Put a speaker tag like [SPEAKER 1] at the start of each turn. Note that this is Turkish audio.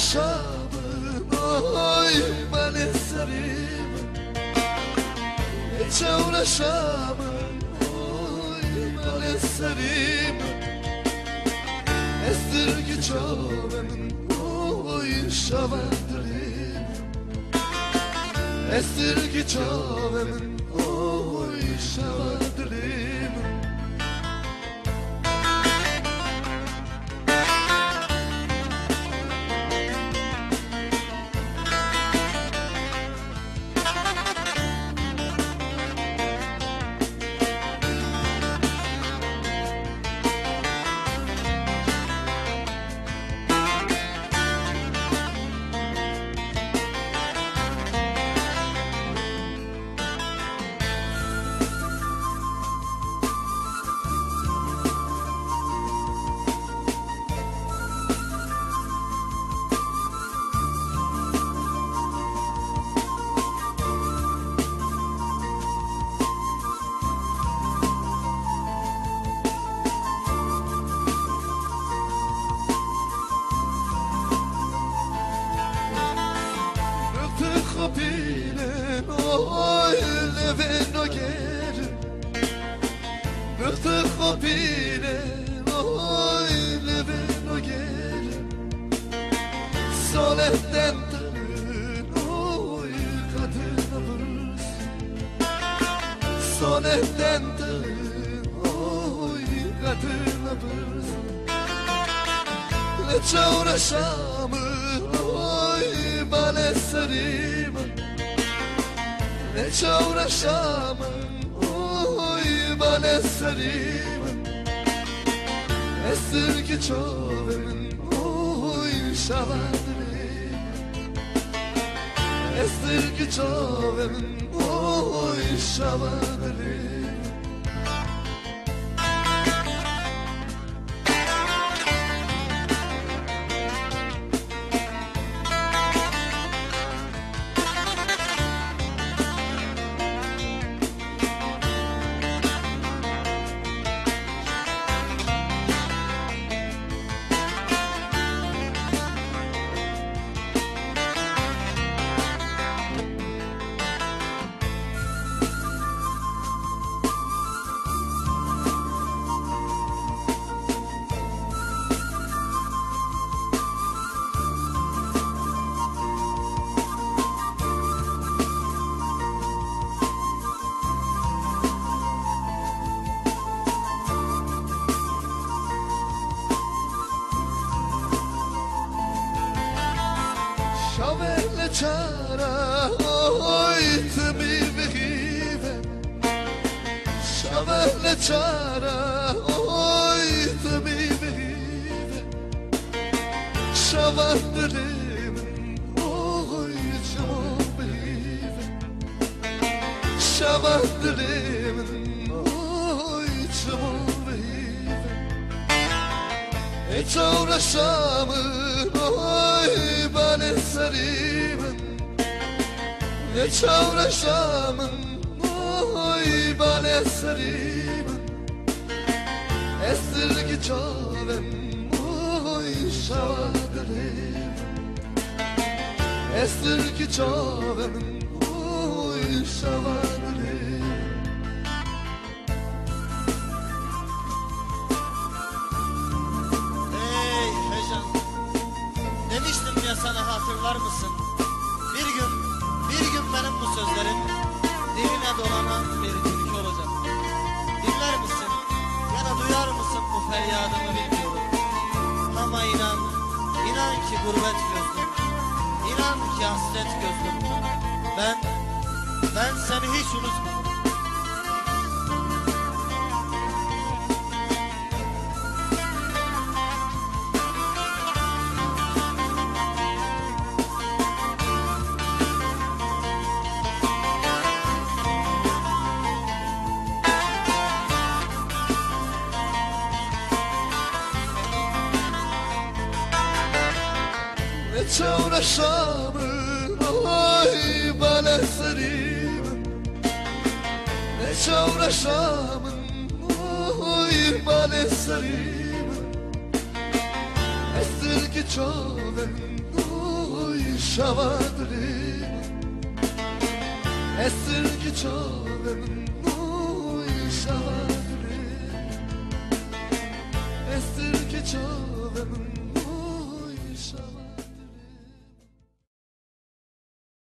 [SPEAKER 1] çavraşamın oy ben eserim. Ne çavraşamın oy ben eserim. Esirgi çavramın oy şavandırım. Esirgi çavramın oy şavandırım. Bile oy leveno ger. Bıktık o bile oy leveno ger. Soletten tanın oy kadına vuruz. Soletten tanın oy kadına vuruz. Ne çavraşamın oy ben eserim. Ne çavraşamın oy ben eserim. Esirgi çavramın oy şavandırım. Esirgi çavramın oy şavandırım. Şavelle çara oy temi vehive. Şavelle çara oy temi vehive. Şavandırım oy çamo vehive. Şavandırım oy çamo vehive. Hiç uğraşamın oy ben eserim. Ne çavraşamın oy ben eserim. Esirgi çavem oy şavandırım. Esirgi çavem oy şavandırım.
[SPEAKER 2] Demiştim ya sana, hatırlar mısın? Bir gün benim bu sözlerim diline dolanan bir türkü olacak. Dinler misin ya da duyar mısın bu feryadımı bilmiyorum. Ama inan ki gurbet gözlüm, inan ki hasret gözlüm. Ben seni hiç unutmadım.
[SPEAKER 1] Ne çavraşamın oy ben eserim. Ne çavraşamın oy ben eserim. Esirgi çavem oy şavadırım Esirgi çavemin oy şavadırım Esirgi çavemin